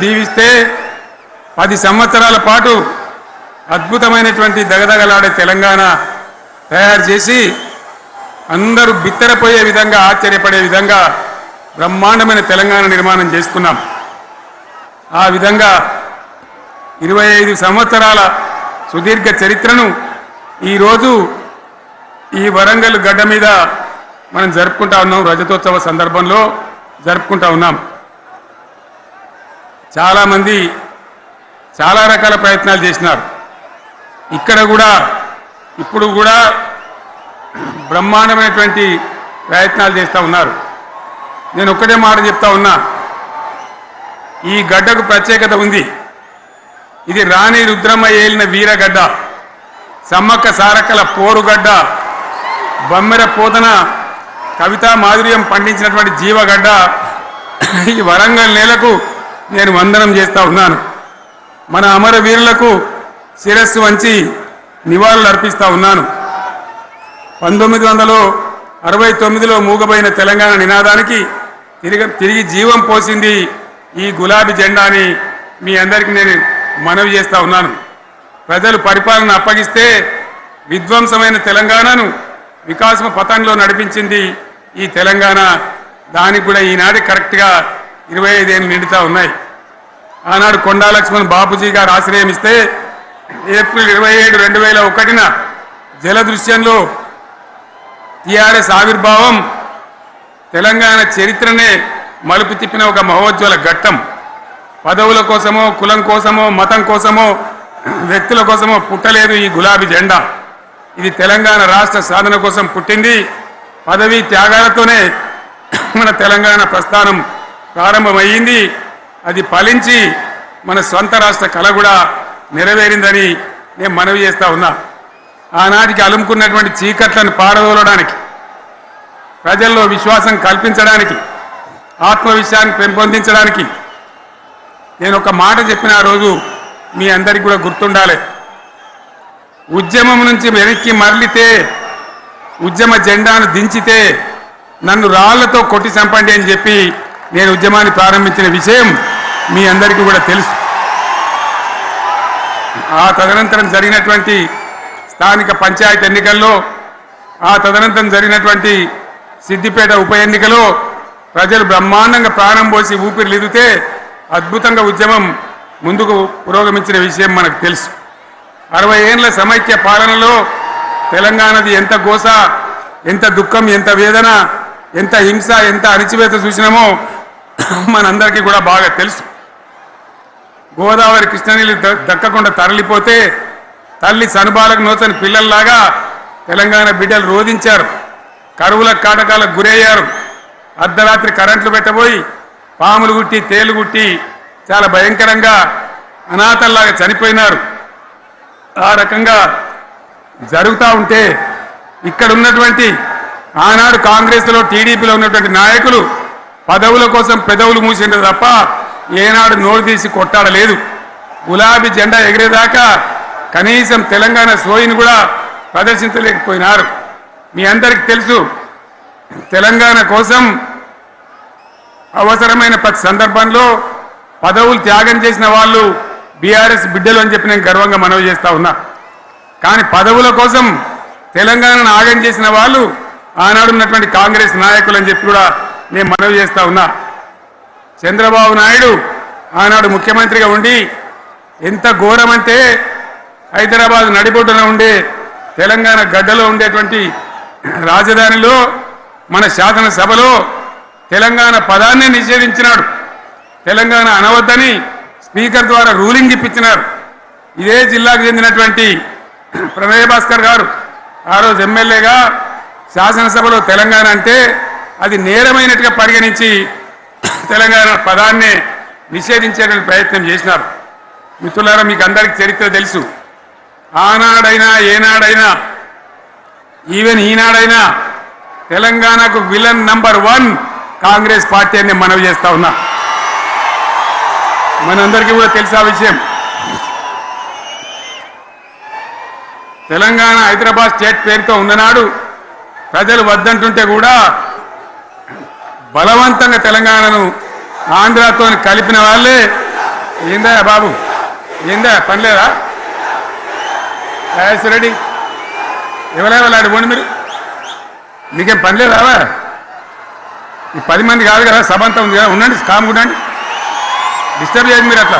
దీవిస్తే 10 సంవత్సరాల పాటు అద్భుతమైనటువంటి దగదగలాడే తెలంగాణ తయారు చేసి అందరూ బిత్తరపోయే విధంగా ఆశ్చర్యపడే విధంగా బ్రహ్మాండమైన తెలంగాణ నిర్మాణం చేసుకున్నాం. ఆ విధంగా 25 సంవత్సరాల సుదీర్ఘ చరిత్రను ఈరోజు ఈ వరంగల్ గడ్డ మీద మనం జరుపుకుంటా ఉన్నాం. రజతోత్సవ సందర్భంలో జరుపుకుంటా ఉన్నాం. చాలామంది చాలా రకాల ప్రయత్నాలు చేసినారు. ఇక్కడ కూడా ఇప్పుడు కూడా బ్రహ్మాండమైనటువంటి ప్రయత్నాలు చేస్తూ ఉన్నారు. నేను ఒక్కటే మాట చెప్తా ఉన్నా, ఈ గడ్డకు ప్రత్యేకత ఉంది. ఇది రాణి రుద్రమ్మ ఏలిన వీరగడ్డ, సమ్మక్క సారక్కల పోరుగడ్డ, బమ్మెర పోతన కవితా మాధుర్యం పండించినటువంటి జీవగడ్డ. ఈ వరంగల్ నేలకు నేను వందనం చేస్తూ ఉన్నాను. మన అమరవీరులకు శిరస్సు వంచి నివాళులు అర్పిస్తూ ఉన్నాను. 1969లో మూగబోయిన తెలంగాణ నినాదానికి తిరిగి జీవం పోసింది ఈ గులాబీ జెండాని మీ అందరికీ నేను మనవి చేస్తూ ఉన్నాను. ప్రజలు పరిపాలన అప్పగిస్తే విధ్వంసమైన తెలంగాణను వికాసం పథంలో నడిపించింది ఈ తెలంగాణ. దానికి కూడా ఈనాడు కరెక్ట్గా 25 ఏళ్ళు నిండుతూ ఉన్నాయి. ఆనాడు కొండా లక్ష్మణ్ బాపూజీ గారు ఆశ్రయం ఇస్తే ఏప్రిల్ 27, 2001న జలదృశ్యంలో టీఆర్ఎస్ ఆవిర్భావం తెలంగాణ చరిత్రనే మలుపు తిప్పిన ఒక మహోజ్వల ఘట్టం. పదవుల కోసమో, కులం కోసమో, మతం కోసమో, వ్యక్తుల కోసమో పుట్టలేదు ఈ గులాబీ జెండా. ఇది తెలంగాణ రాష్ట్ర సాధన కోసం పుట్టింది. పదవీ త్యాగాలతోనే మన తెలంగాణ ప్రస్థానం ప్రారంభమయ్యింది. అది ఫలించి మన సొంత రాష్ట్ర కళ కూడా నెరవేరిందని నేను మనవి చేస్తూ ఉన్నా. ఆనాటికి అలుముకున్నటువంటి చీకట్లను పారదోలడానికి, ప్రజల్లో విశ్వాసం కల్పించడానికి, ఆత్మవిశ్వాసాన్ని పెంపొందించడానికి నేను ఒక మాట చెప్పిన ఆ రోజు మీ అందరికీ కూడా గుర్తుండాలి. ఉద్యమం నుంచి వెనక్కి మరలితే, ఉద్యమ జెండాను దించితే నన్ను రాళ్లతో కొట్టి చంపండి అని చెప్పి నేను ఉద్యమాన్ని ప్రారంభించిన విషయం మీ అందరికీ కూడా తెలుసు. ఆ తదనంతరం జరిగినటువంటి స్థానిక పంచాయతీ ఎన్నికల్లో, ఆ తదనంతరం జరిగినటువంటి సిద్దిపేట ఉప ఎన్నికలో ప్రజలు బ్రహ్మాండంగా ప్రాణం పోసి ఊపిరిలిదితే అద్భుతంగా ఉద్యమం ముందుకు పురోగమించిన విషయం మనకు తెలుసు. 60 ఏళ్ల సమైక్య పాలనలో తెలంగాణది ఎంత గోస, ఎంత దుఃఖం, ఎంత వేదన, ఎంత హింస, ఎంత అణిచివేత చూసినామో మనందరికీ కూడా బాగా తెలుసు. గోదావరి కృష్ణనీళ్ళు దక్కకుండా తరలిపోతే తల్లి సనుబాలకు నోచని పిల్లల్లాగా తెలంగాణ బిడ్డలు రోధించారు. కరువుల కాటకాలకు గురయ్యారు. అర్ధరాత్రి కరెంట్లు పెట్టబోయి పాములు గుట్టి, తేలు గుట్టి చాలా భయంకరంగా అనాథల్లాగా చనిపోయినారు. ఆ రకంగా జరుగుతూ ఉంటే ఇక్కడ ఉన్నటువంటి ఆనాడు కాంగ్రెస్లో, టీడీపీలో ఉన్నటువంటి నాయకులు పదవుల కోసం పెదవులు మూసిండ్రు తప్ప ఏనాడు నోరు తీసి కొట్టాడలేదు. గులాబీ జెండా ఎగిరేదాకా కనీసం తెలంగాణ సోయిని కూడా ప్రదర్శించలేకపోయినారు. మీ అందరికీ తెలుసు, తెలంగాణ కోసం అవసరమైన ప్రతి సందర్భంలో పదవులు త్యాగం చేసిన వాళ్ళు బీఆర్ఎస్ బిడ్డలు అని చెప్పి నేను గర్వంగా మనవి చేస్తా ఉన్నా. కానీ పదవుల కోసం తెలంగాణను ఆగం చేసిన వాళ్ళు ఆనాడు ఉన్నటువంటి కాంగ్రెస్ నాయకులు అని చెప్పి కూడా నేను మనవి చేస్తా ఉన్నా. చంద్రబాబు నాయుడు ఆనాడు ముఖ్యమంత్రిగా ఉండి ఎంత ఘోరమంటే హైదరాబాద్ నడిబొడ్డున ఉండే తెలంగాణ గడ్డలో ఉండేటువంటి రాజధానిలో మన శాసనసభలో తెలంగాణ పదాన్ని నిషేధించినాడు. తెలంగాణ అనవద్దని స్పీకర్ ద్వారా రూలింగ్ ఇప్పించినారు. ఇదే జిల్లాకు చెందినటువంటి ప్రణయ్ భాస్కర్ గారు ఆ రోజు ఎమ్మెల్యేగా శాసనసభలో తెలంగాణ అంటే అది నేరమైనట్టుగా పరిగణించి తెలంగాణ పదాన్ని నిషేధించేటువంటి ప్రయత్నం చేసినారు. మిత్రులారా, మీకు అందరికీ చరిత్ర తెలుసు. ఆనాడైనా ఏనాడైనా ఈవెన్ ఈనాడైనా తెలంగాణకు విలన్ నంబర్ 1 కాంగ్రెస్ పార్టీ అని మనవి చేస్తా ఉన్నా. మనందరికీ కూడా తెలుసా విషయం. తెలంగాణ హైదరాబాద్ స్టేట్ పేరుతో ఉన్ననాడు ప్రజలు వద్దంటుంటే కూడా బలవంతంగా తెలంగాణను ఆంధ్రతో కలిపిన వాళ్ళే ఏందా బాబు ఏందా పని లేదా రెడీ ఎవరెవరు పోండి మీరు మీకేం పని లేదా ఈ 10 మంది కాదు కదా సభ అంతా ఉంది కదా ఉండండి కామ్ ఉండండి డిస్టర్బ్ చేయండి మీరు అట్లా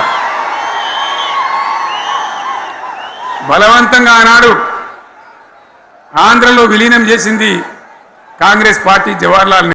బలవంతంగా ఆనాడు ఆంధ్రలో విలీనం చేసింది కాంగ్రెస్ పార్టీ జవహర్లాల్